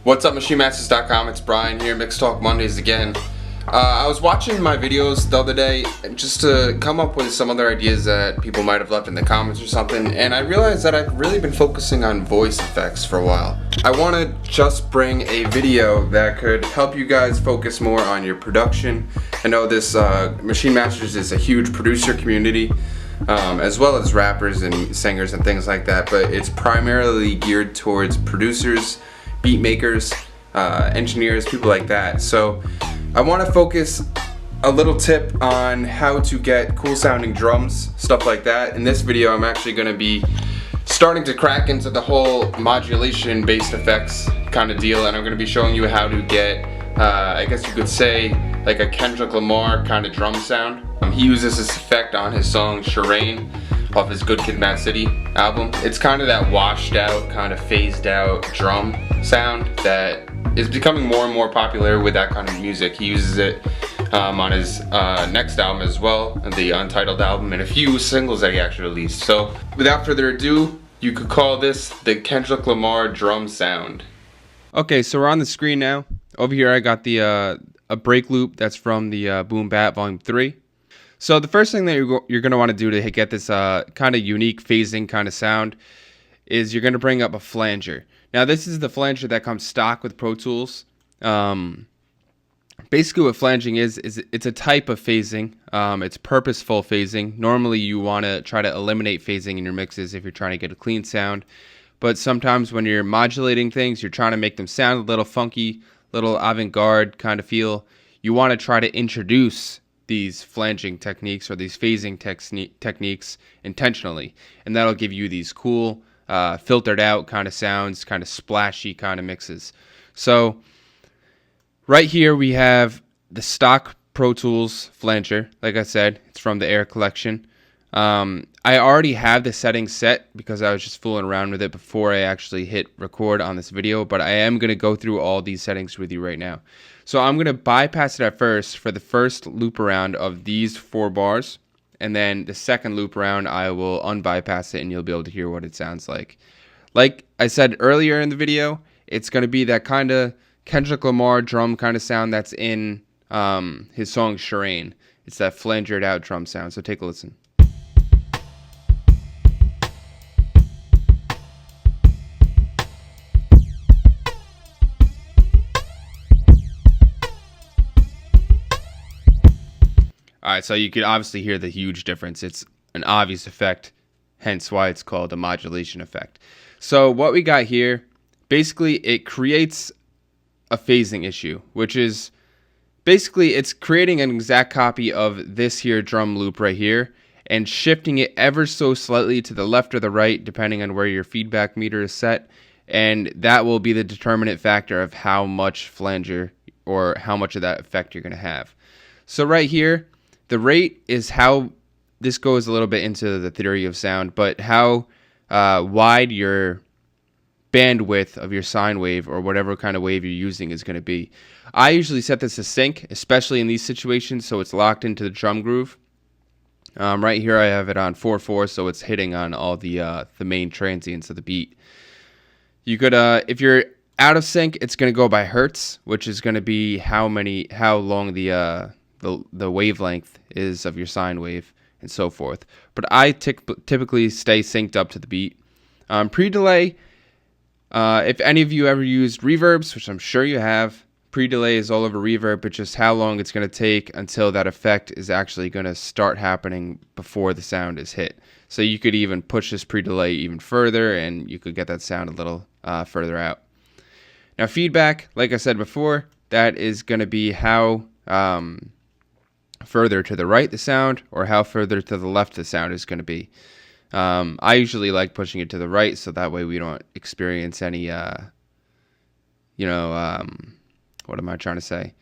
What's up, MachineMasters.com? It's Brian here, MixTalk Mondays again. I was watching my videos the other day just to come up with some other ideas that people might have left in the comments or something, and I realized that I've really been focusing on voice effects for a while. I want to just bring a video that could help you guys focus more on your production. I know this Maschine Masters is a huge producer community, as well as rappers and singers and things like that, but it's primarily geared towards producers, beat makers, engineers, people like that. So I want to focus a little tip on how to get cool sounding drums, stuff like that. In this video, I'm actually going to be starting to crack into the whole modulation based effects kind of deal, and I'm going to be showing you how to get, I guess you could say, like a Kendrick Lamar kind of drum sound. He uses this effect on his song Sherane off his Good Kid M.A.A.D album. It's kind of that washed out, kind of phased out drum sound that is becoming more and more popular with that kind of music. He uses it on his next album as well, the Untitled album, and a few singles that he actually released. So without further ado, you could call this the Kendrick Lamar drum sound. Okay, so we're on the screen now. Over here I got the a break loop that's from the Boom Bap Volume 3. So the first thing that you're going to want to do to get this kind of unique phasing kind of sound is you're going to bring up a flanger. Now this is the flanger that comes stock with Pro Tools. Basically what flanging is it's a type of phasing. It's purposeful phasing. Normally you want to try to eliminate phasing in your mixes if you're trying to get a clean sound. But sometimes when you're modulating things, you're trying to make them sound a little funky, little avant-garde kind of feel. You want to try to introduce these flanging techniques or these phasing techniques intentionally, and that'll give you these cool filtered out kind of sounds, kind of splashy kind of mixes. So right here we have the stock Pro Tools flanger. Like I said, it's from the Air collection. I already have the settings set because I was just fooling around with it before I actually hit record on this video, but I am going to go through all these settings with you right now. So I'm going to bypass it at first for the first loop around of these 4 bars, and then the second loop around I will unbypass it and you'll be able to hear what it sounds like. Like I said earlier in the video, it's going to be that kind of Kendrick Lamar drum kind of sound that's in his song Sherane. It's that flangered out drum sound, so take a listen. Alright, so you could obviously hear the huge difference. It's an obvious effect, hence why it's called a modulation effect. So what we got here, basically it creates a phasing issue, which is basically it's creating an exact copy of this here drum loop right here and shifting it ever so slightly to the left or the right depending on where your feedback meter is set, and that will be the determinant factor of how much flanger or how much of that effect you're going to have. So right here, the rate is how this goes a little bit into the theory of sound, but how wide your bandwidth of your sine wave or whatever kind of wave you're using is going to be. I usually set this to sync, especially in these situations, so it's locked into the drum groove. Right here I have it on 4/4, so it's hitting on all the main transients of the beat. You could, if you're out of sync, it's going to go by hertz, which is going to be how long the wavelength is of your sine wave and so forth. But I typically stay synced up to the beat. Pre-delay, if any of you ever used reverbs, which I'm sure you have, pre-delay is all over reverb, but just how long it's going to take until that effect is actually going to start happening before the sound is hit. So you could even push this pre-delay even further and you could get that sound a little further out. Now feedback, like I said before, that is going to be how further to the right the sound or how further to the left the sound is going to be. I usually like pushing it to the right so that way we don't experience any what am I trying to say,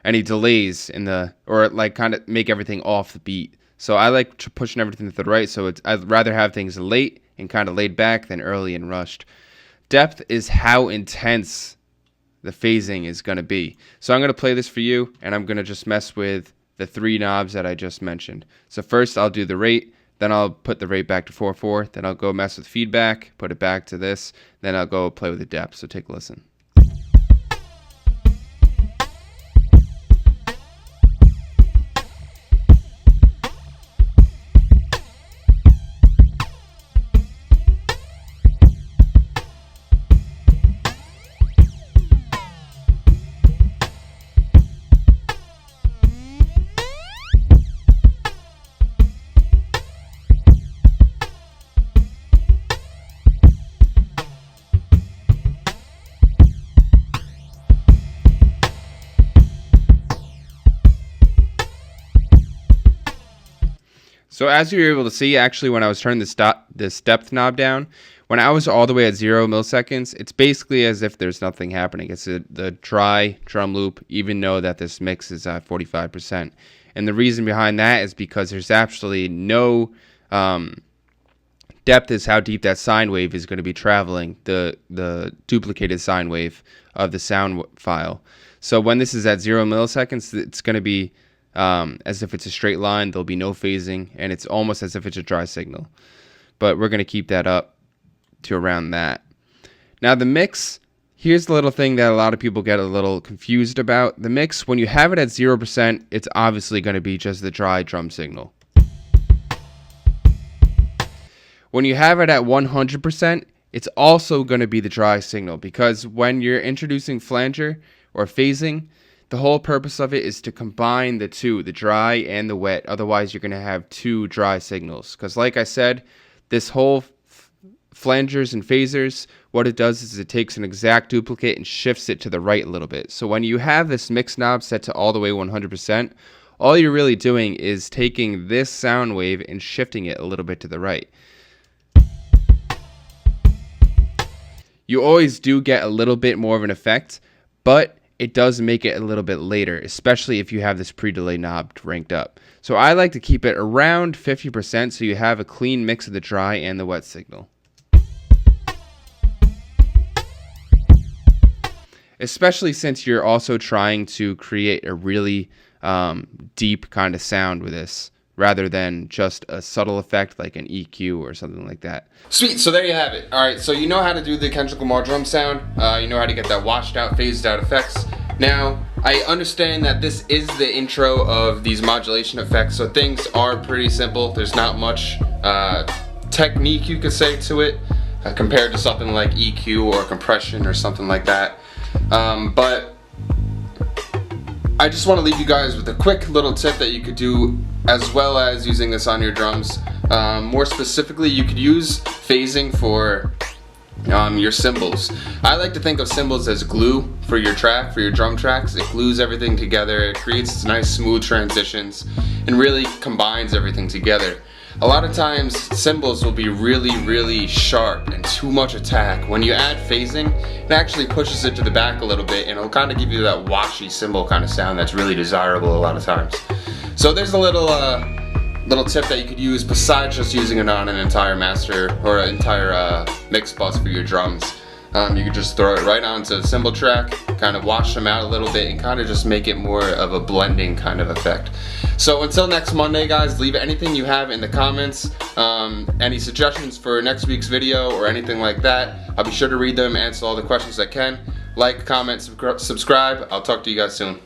any delays in the, or like kind of make everything off the beat. So I like pushing everything to the right, so I'd rather have things late and kind of laid back than early and rushed. Depth is how intense the phasing is going to be. So I'm going to play this for you, and I'm going to just mess with the 3 knobs that I just mentioned. So first I'll do the rate, then I'll put the rate back to 4/4, then I'll go mess with feedback, put it back to this, then I'll go play with the depth. So take a listen. So as you were able to see, actually, when I was turning this depth knob down, when I was all the way at 0 milliseconds, it's basically as if there's nothing happening. It's the dry drum loop, even though that this mix is at 45%. And the reason behind that is because there's actually no depth is how deep that sine wave is going to be traveling, the duplicated sine wave of the sound file. So when this is at 0 milliseconds, it's going to be as if it's a straight line. There'll be no phasing, and it's almost as if it's a dry signal. But we're going to keep that up to around that. Now the mix, here's the little thing that a lot of people get a little confused about. The mix, when you have it at 0%, it's obviously going to be just the dry drum signal. When you have it at 100%, it's also going to be the dry signal, because when you're introducing flanger or phasing, the whole purpose of it is to combine the two, the dry and the wet. Otherwise, you're going to have two dry signals. Because like I said, this whole flangers and phasers, what it does is it takes an exact duplicate and shifts it to the right a little bit. So when you have this mix knob set to all the way 100%, all you're really doing is taking this sound wave and shifting it a little bit to the right. You always do get a little bit more of an effect, but it does make it a little bit later, especially if you have this pre-delay knob ranked up. So I like to keep it around 50% so you have a clean mix of the dry and the wet signal. Especially since you're also trying to create a really deep kind of sound with this, rather than just a subtle effect like an EQ or something like that. Sweet, so there you have it. Alright, so you know how to do the Kendrick Lamar drum sound. You know how to get that washed out, phased out effects. Now, I understand that this is the intro of these modulation effects, so things are pretty simple. There's not much technique, you could say, to it, compared to something like EQ or compression or something like that. But I just want to leave you guys with a quick little tip that you could do as well as using this on your drums. More specifically, you could use phasing for your cymbals. I like to think of cymbals as glue for your track, for your drum tracks. It glues everything together, it creates nice smooth transitions, and really combines everything together. A lot of times cymbals will be really sharp and too much attack. When you add phasing, it actually pushes it to the back a little bit, and it'll kind of give you that washy cymbal kind of sound that's really desirable a lot of times. So there's a little tip that you could use besides just using it on an entire master or an entire mix bus for your drums. You could just throw it right onto the cymbal track, kind of wash them out a little bit, and kind of just make it more of a blending kind of effect. So until next Monday, guys, leave anything you have in the comments, any suggestions for next week's video or anything like that. I'll be sure to read them, answer all the questions I can. Like, comment, subscribe. I'll talk to you guys soon.